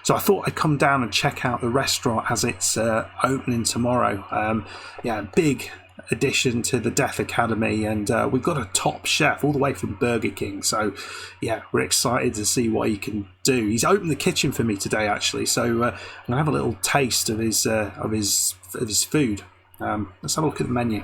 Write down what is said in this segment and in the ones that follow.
So I thought I'd come down and check out the restaurant as it's opening tomorrow. Big addition to the Death Academy, and we've got a top chef all the way from Burger King. So yeah, we're excited to see what he can do. He's opened the kitchen for me today, actually. So I'm gonna have a little taste of his food. Let's have a look at the menu.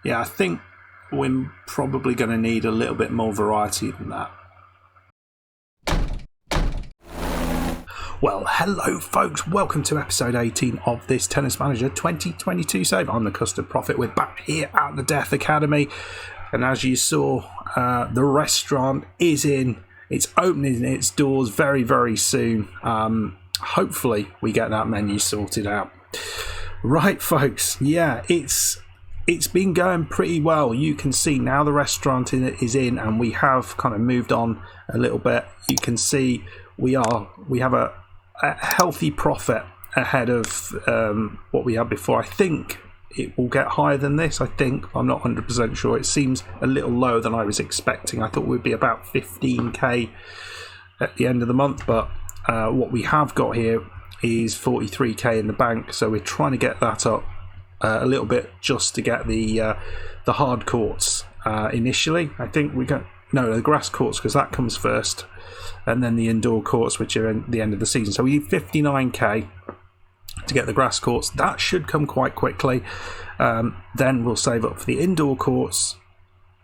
Yeah, I think we're probably going to need a little bit more variety than that. Well, hello folks, welcome to episode 18 of this Tennis Manager 2022 save. I'm the Custard Prophet. We're back here at the Death Academy, and as you saw, the restaurant is in. It's opening its doors very, very soon. Hopefully we get that menu sorted out. Right folks, yeah, it's been going pretty well. You can see now the restaurant is in, and we have kind of moved on a little bit. You can see we have a healthy profit ahead of what we had before. I think it will get higher than this. I'm not 100% sure. It seems a little lower than I was expecting. I thought we'd be about 15k at the end of the month, but what we have got here is 43k in the bank. So we're trying to get that up a little bit just to get the hard courts initially. I think the grass courts, because that comes first, and then the indoor courts, which are at the end of the season. So we need 59k to get the grass courts. That should come quite quickly. Then we'll save up for the indoor courts,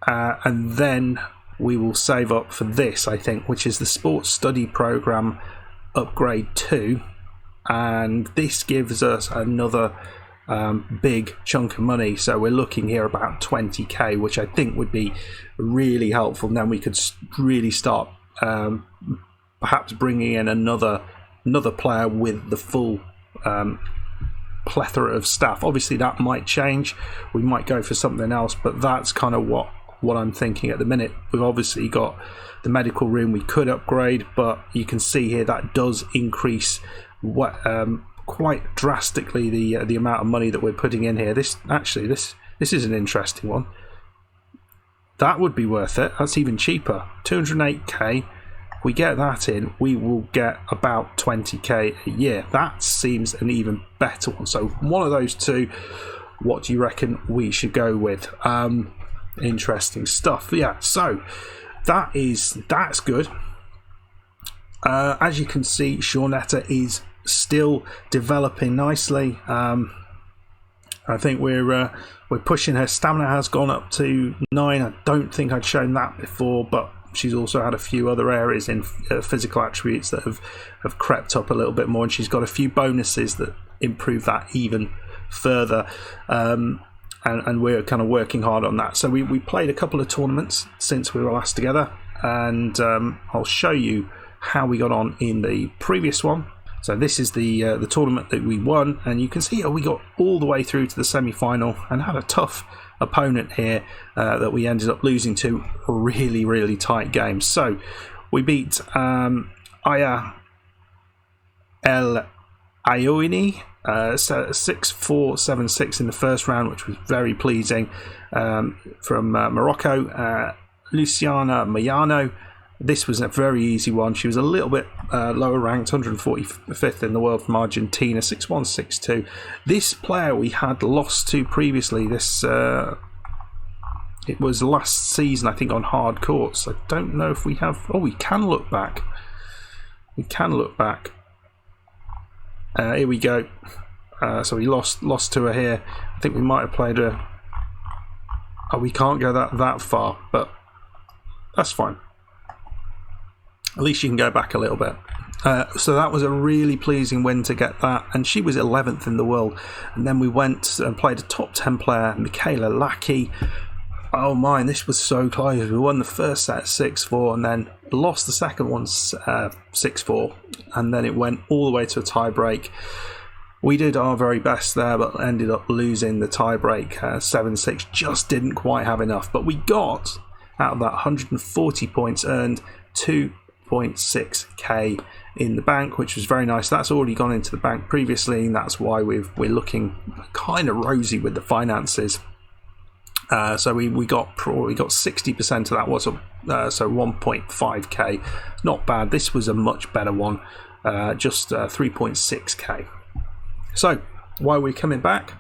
and then we will save up for this, I think, which is the sports study program upgrade 2, and this gives us another big chunk of money. So we're looking here about 20k, which I think would be really helpful. And then we could really start perhaps bringing in another player with the full plethora of staff. Obviously that might change, we might go for something else, but that's kind of what I'm thinking at the minute. We've obviously got the medical room we could upgrade, but you can see here that does increase quite drastically the amount of money that we're putting in here. This is an interesting one. That would be worth it. That's even cheaper. 208k. We get that in, we will get about 20k a year. That seems an even better one. So one of those two, what do you reckon we should go with? Interesting stuff. Yeah, so that's good. As you can see, Shawnetta is still developing nicely. I think we're pushing her. Stamina has gone up to 9. I don't think I'd shown that before, but she's also had a few other areas in physical attributes that have crept up a little bit more, and she's got a few bonuses that improve that even further, and we're kind of working hard on that. So we played a couple of tournaments since we were last together, and I'll show you how we got on in the previous one. So this is the tournament that we won, and you can see we got all the way through to the semi-final and had a tough opponent here that we ended up losing to. Really, really tight game. So we beat Aya El Ayouni 6-4, 7-6 in the first round, which was very pleasing. From Morocco, Luciana Mayano. This was a very easy one. She was a little bit lower ranked, 145th in the world from Argentina, 6-1, 6-2. This player we had lost to previously. It was last season, I think, on hard courts. I don't know if we have. Oh, we can look back. We can look back. Here we go. So we lost to her here. I think we might have played her. Oh, we can't go that far, but that's fine. At least you can go back a little bit. So that was a really pleasing win to get that, and she was 11th in the world. And then we went and played a top 10 player, Michaela Lackey. Oh my, this was so close. We won the first set 6-4 and then lost the second one 6-4, and then it went all the way to a tie break. We did our very best there, but ended up losing the tie break 7-6. Just didn't quite have enough, but we got out of that 140 points, earned 2.6k in the bank, which was very nice. That's already gone into the bank previously, and that's why we're looking kind of rosy with the finances. So we got 60% of that was so 1.5k. Not bad. This was a much better one, just 3.6k. So why are we coming back?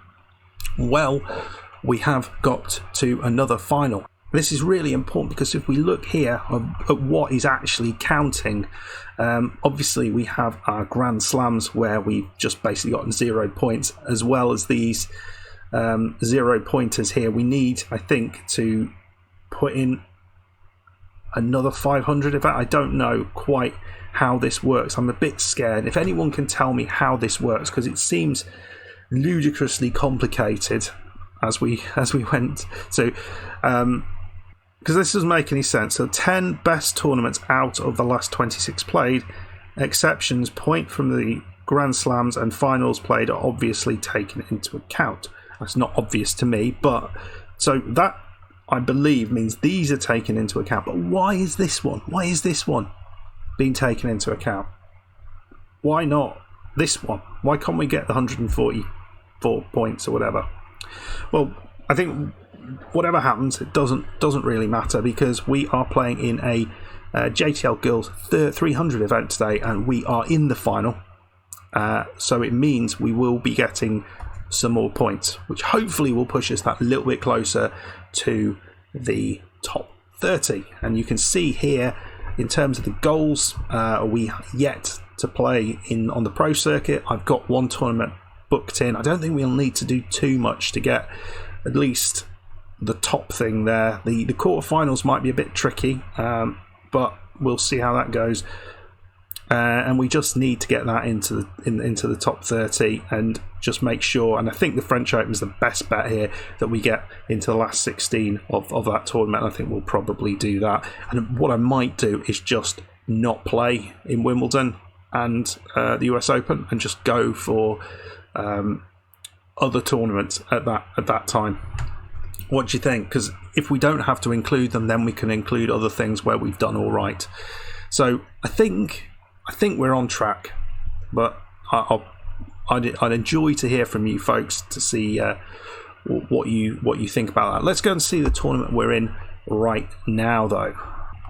Well, we have got to another final. This is really important because if we look here at what is actually counting, obviously we have our Grand Slams where we've just basically gotten 0 points, as well as these 0 pointers here. We need, I think, to put in another 500 event. I don't know quite how this works. I'm a bit scared. If anyone can tell me how this works, because it seems ludicrously complicated as we went to, because this doesn't make any sense. So 10 best tournaments out of the last 26 played, exceptions, point from the Grand Slams and finals played are obviously taken into account. That's not obvious to me, but so that, I believe, means these are taken into account. But why is this one? Why is this one being taken into account? Why not this one? Why can't we get the 144 points or whatever? Well, I think whatever happens, it doesn't really matter, because we are playing in a JTL Girls 300 event today, and we are in the final. So it means we will be getting some more points, which hopefully will push us that little bit closer to the top 30. And you can see here, in terms of the goals, we yet to play on the pro circuit. I've got one tournament booked in. I don't think we'll need to do too much to get at least the top thing there. The quarterfinals might be a bit tricky, but we'll see how that goes. And we just need to get that into the top 30 and just make sure, and I think the French Open is the best bet here, that we get into the last 16 of that tournament. I think we'll probably do that. And what I might do is just not play in Wimbledon and the US Open, and just go for other tournaments at that time. What do you think? Because if we don't have to include them, then we can include other things where we've done all right. So I think we're on track, but I'd enjoy to hear from you folks to see what you think about that. Let's go and see the tournament we're in right now, though.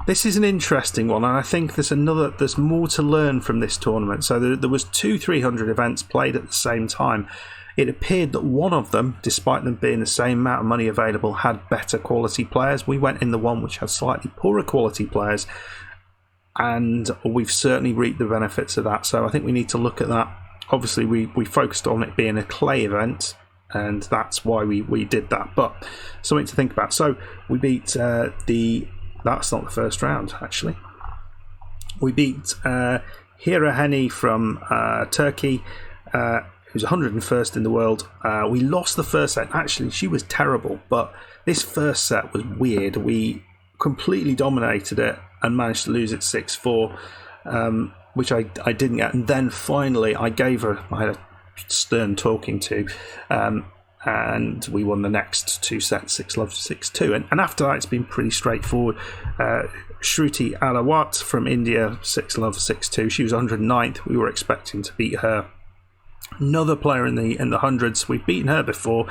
This is an interesting one, and I think there's more to learn from this tournament. So there was 2 300 events played at the same time. It appeared that one of them, despite them being the same amount of money available, had better quality players. We went in the one which had slightly poorer quality players, and we've certainly reaped the benefits of that. So I think we need to look at that. Obviously, we focused on it being a clay event, and that's why we did that. But something to think about. So we beat that's not the first round, actually. We beat Hira Heni from Turkey, who's 101st in the world. We lost the first set. Actually, she was terrible, but this first set was weird. We completely dominated it and managed to lose it 6-4, which I didn't get. And then finally, I had a stern talking to, and we won the next 2 sets, 6-love, 6-2. And after that, it's been pretty straightforward. Shruti Alawat from India, 6-love, 6-2. She was 109th. We were expecting to beat her. Another player in the hundreds, we've beaten her before.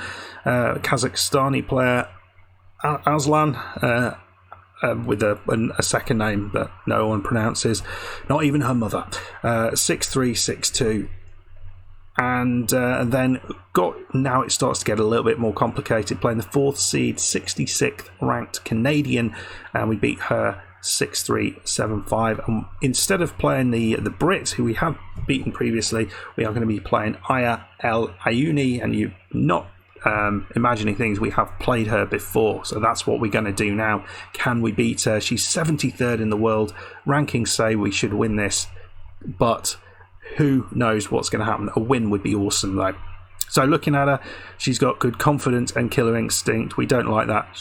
Kazakhstani player Aslan, with a second name that no one pronounces, not even her mother. 6-3, 6-2. And then now it starts to get a little bit more complicated, playing the 4th seed, 66th ranked Canadian, and we beat her 6-3, 7-5. And instead of playing the Brit, who we have beaten previously, we are going to be playing Aya El Ayuni, and you're not imagining things, we have played her before, so that's what we're going to do now. Can we beat her? She's 73rd in the world. Rankings say we should win this, but who knows what's going to happen. A win would be awesome, though. So looking at her, she's got good confidence and killer instinct. We don't like that.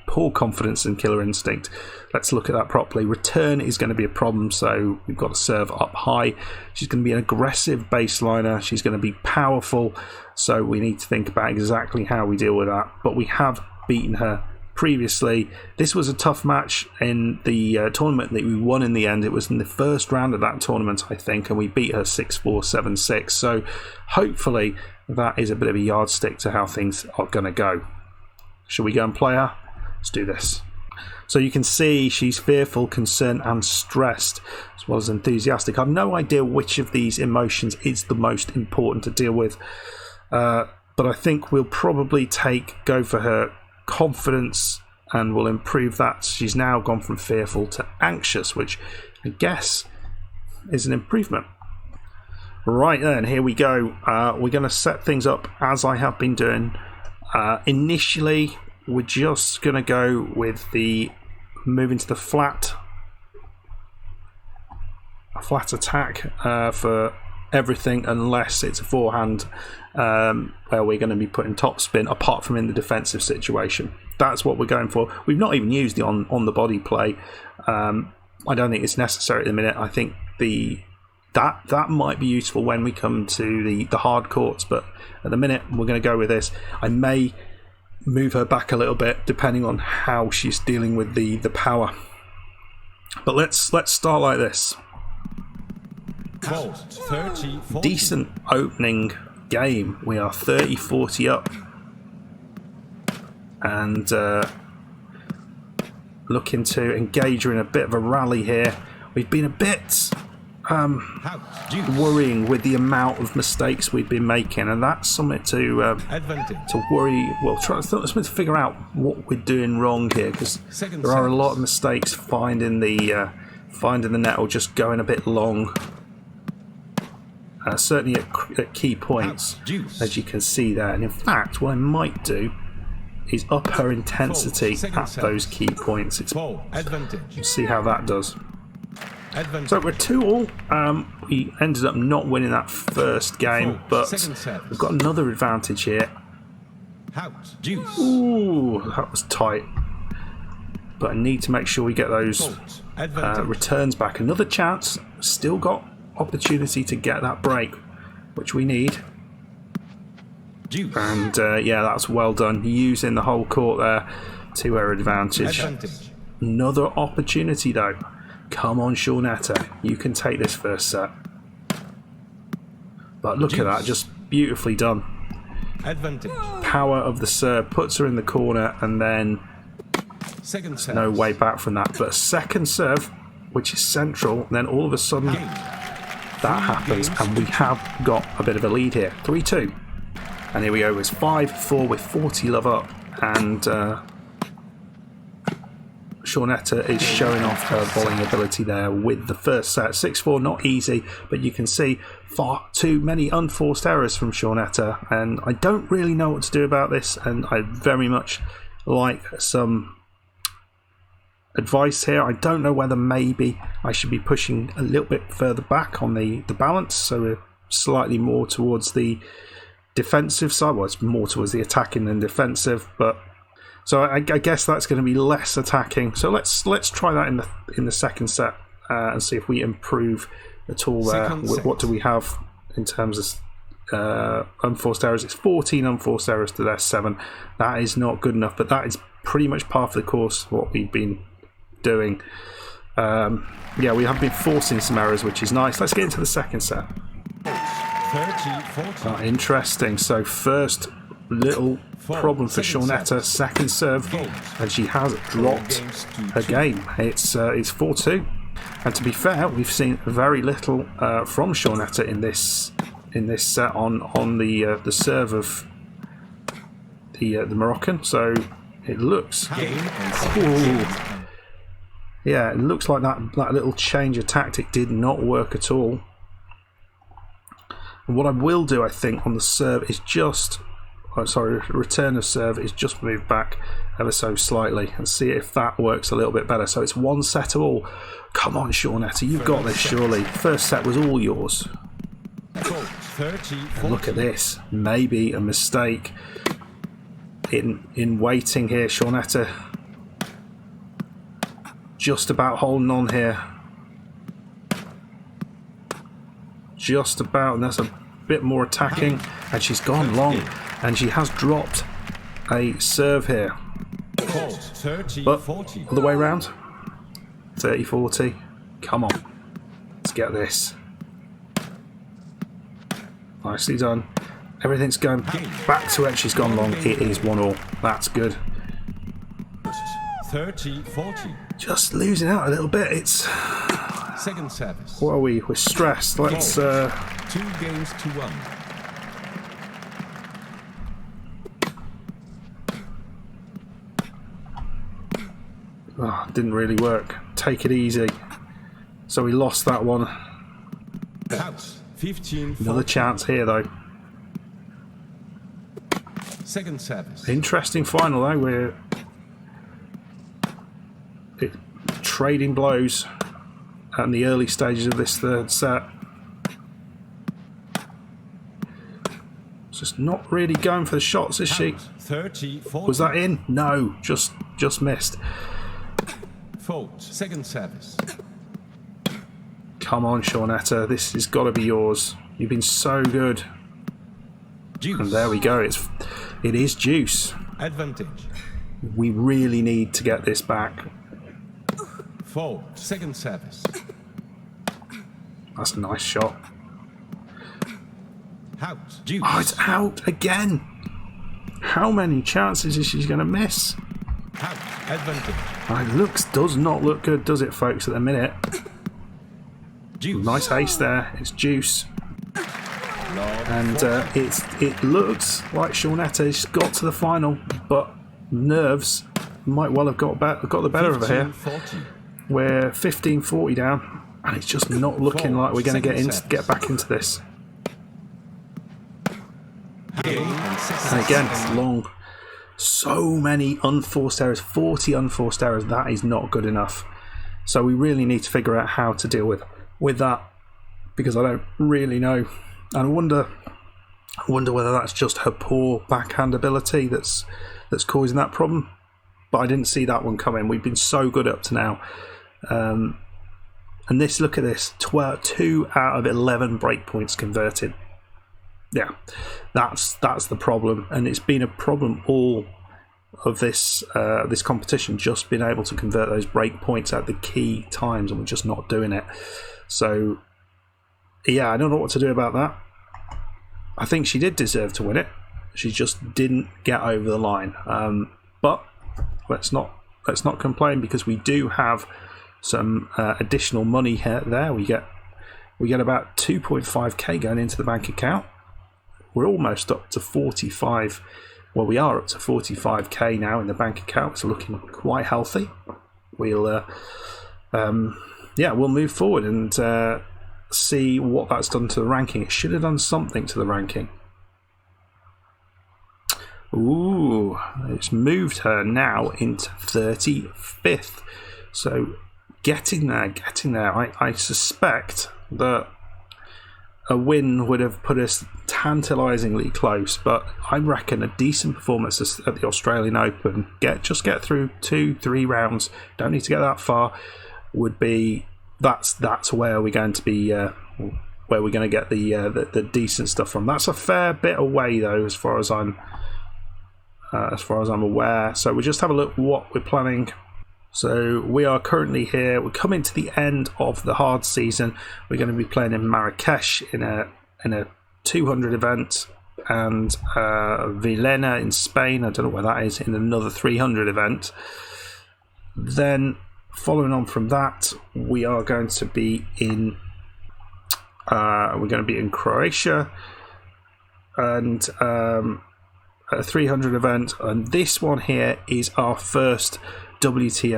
Poor confidence and killer instinct. Let's look at that properly. Return is going to be a problem, so we've got to serve up high. She's going to be an aggressive baseliner. She's going to be powerful, so we need to think about exactly how we deal with that. But we have beaten her previously. This was a tough match in the tournament that we won in the end. It was in the first round of that tournament, I think, and we beat her 6-4, 7-6. So hopefully that is a bit of a yardstick to how things are going to go. Shall we go and play her? Let's do this. So you can see she's fearful, concerned and stressed, as well as enthusiastic. I've no idea which of these emotions is the most important to deal with, but I think we'll probably go for her confidence, and we'll improve that. She's now gone from fearful to anxious, which I guess is an improvement. Right then, here we go. We're going to set things up as I have been doing. Initially, we're just going to go with the move into the flat attack for everything, unless it's a forehand where we're going to be putting top spin, apart from in the defensive situation. That's what we're going for. We've not even used the on the body play. I don't think it's necessary at the minute. I think that might be useful when we come to the hard courts, but at the minute we're going to go with this. I may move her back a little bit depending on how she's dealing with the power. But let's start like this. 30, decent opening game. We are 30-40 up, and looking to engage her in a bit of a rally here. We've been a bit worrying with the amount of mistakes we've been making, and that's something to worry. Well, something to figure out what we're doing wrong here, because there are a lot of mistakes finding the net or just going a bit long. Certainly at key points, as you can see there. And in fact, what I might do is up her intensity at those key points. We'll see how that does. So we're 2-all. We ended up not winning that first game, but we've got another advantage here. Ooh, that was tight. But I need to make sure we get those returns back. Another chance. Still got opportunity to get that break, which we need. And yeah, that's well done. Using the whole court there to our advantage. Another opportunity though. Come on, Shawnetta, you can take this first set. But look at that, just beautifully done. Power of the serve puts her in the corner, and then no way back from that. But a second serve, which is central, and then all of a sudden that happens, and we have got a bit of a lead here. 3-2. And here we go, it's 5-4 with 40 love up, and Shawnetta is showing off her volleying ability there with the first set. 6-4, not easy, but you can see far too many unforced errors from Shawnetta, and I don't really know what to do about this, and I very much like some advice here. I don't know whether maybe I should be pushing a little bit further back on the balance, so we're slightly more towards the defensive side. Well, it's more towards the attacking than defensive, but so I guess that's going to be less attacking. So let's try that in the second set and see if we improve at all there. What do we have in terms of unforced errors? It's 14 unforced errors to their 7. That is not good enough, but that is pretty much par for the course what we've been doing. Yeah, we have been forcing some errors, which is nice. Let's get into the second set. 30-40. Interesting. So first little problem for Shawnetta, second serve, and she has dropped her game. It's 4-2, and to be fair, we've seen very little from Shawnetta in this set on the serve of the Moroccan. So it looks yeah, it looks like that little change of tactic did not work at all. And what I will do, I think, on the serve is just return of serve is just move back ever so slightly and see if that works a little bit better. So it's 1 set all. Come on, Shawnetta, you've got this surely. First set was all yours. And look at this. Maybe a mistake in waiting here. Shawnetta just about holding on here. Just about, and that's a bit more attacking, and she's gone long, and she has dropped a serve here. But all the way around, 30-40. Come on, let's get this. Nicely done. Everything's going back to it. She's gone long. It is 1-all. That's good. 30-40. Just losing out a little bit. It's... Second service. What are we? We're stressed. Let's... 2 games to 1. Oh, didn't really work. Take it easy. So we lost that one. Out. 15. Another chance here, though. Second service. Interesting final, though. We're trading blows at the early stages of this third set. Just not really going for the shots, is she? 30-40. Was that in? No, just missed. Fault. Second service. Come on, Shaunetta. This has got to be yours. You've been so good. Deuce. And there we go. It is deuce. Advantage. We really need to get this back. Fault. Second service. That's a nice shot. Out. Deuce. Oh, it's out again. How many chances is she going to miss? Out. Advantage. It does not look good, does it, folks, at the minute? Deuce. Nice ace there. It's deuce. And it looks like Shaunetta's got to the final, but nerves might well have got the better of her here. 40. We're 15-40 down, and it's just not looking like we're going to get back into this. And again, it's long. So many unforced errors, 40 unforced errors. That is not good enough. So we really need to figure out how to deal with that, because I don't really know. And I wonder whether that's just her poor backhand ability that's causing that problem. But I didn't see that one coming. We've been so good up to now. And this, look at this, 2 out of 11 breakpoints converted. Yeah, that's the problem, and it's been a problem all of this this competition. Just being able to convert those breakpoints at the key times, and we're just not doing it. So, yeah, I don't know what to do about that. I think she did deserve to win it. She just didn't get over the line. But let's not complain, because we do have some additional money here. There we get about 2.5k going into the bank account. We're almost up to 45. Well, we are up to 45k now in the bank account. It's looking quite healthy. We'll move forward and see what that's done to the ranking. It should have done something to the ranking. Ooh, it's moved her now into 35th. So getting there. I suspect that a win would have put us tantalisingly close, but I reckon a decent performance at the Australian Open, just get through 2-3 rounds, don't need to get that far, would be that's where we're going to be, where we're going to get the decent stuff from. That's a fair bit away though, as far as I'm aware. So we'll just have a look what we're planning. So we are currently here. We're coming to the end of the hard season. We're going to be playing in Marrakesh in a 200 event, and Villena in Spain. I don't know where that is, in another 300 event. Then following on from that, we are going to be in Croatia and a 300 event. And this one here is our first WTA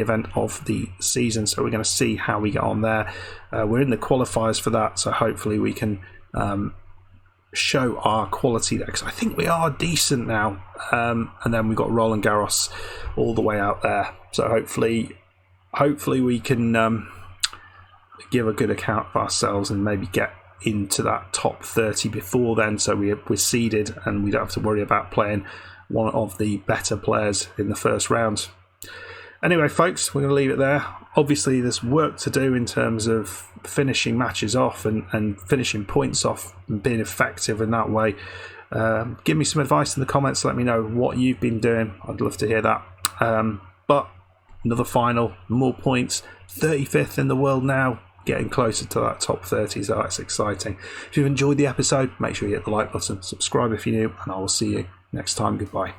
event of the season, so we're going to see how we get on there. We're in the qualifiers for that, so hopefully we can show our quality there, because I think we are decent now. And then we've got Roland Garros all the way out there, so hopefully we can give a good account of ourselves and maybe get into that top 30 before then, so we're seeded and we don't have to worry about playing one of the better players in the first round. Anyway, folks, we're going to leave it there. Obviously, there's work to do in terms of finishing matches off and finishing points off and being effective in that way. Give me some advice in the comments. Let me know what you've been doing. I'd love to hear that. But another final, more points, 35th in the world now, getting closer to that top 30, so that's exciting. If you've enjoyed the episode, make sure you hit the like button, subscribe if you're new, and I will see you next time. Goodbye.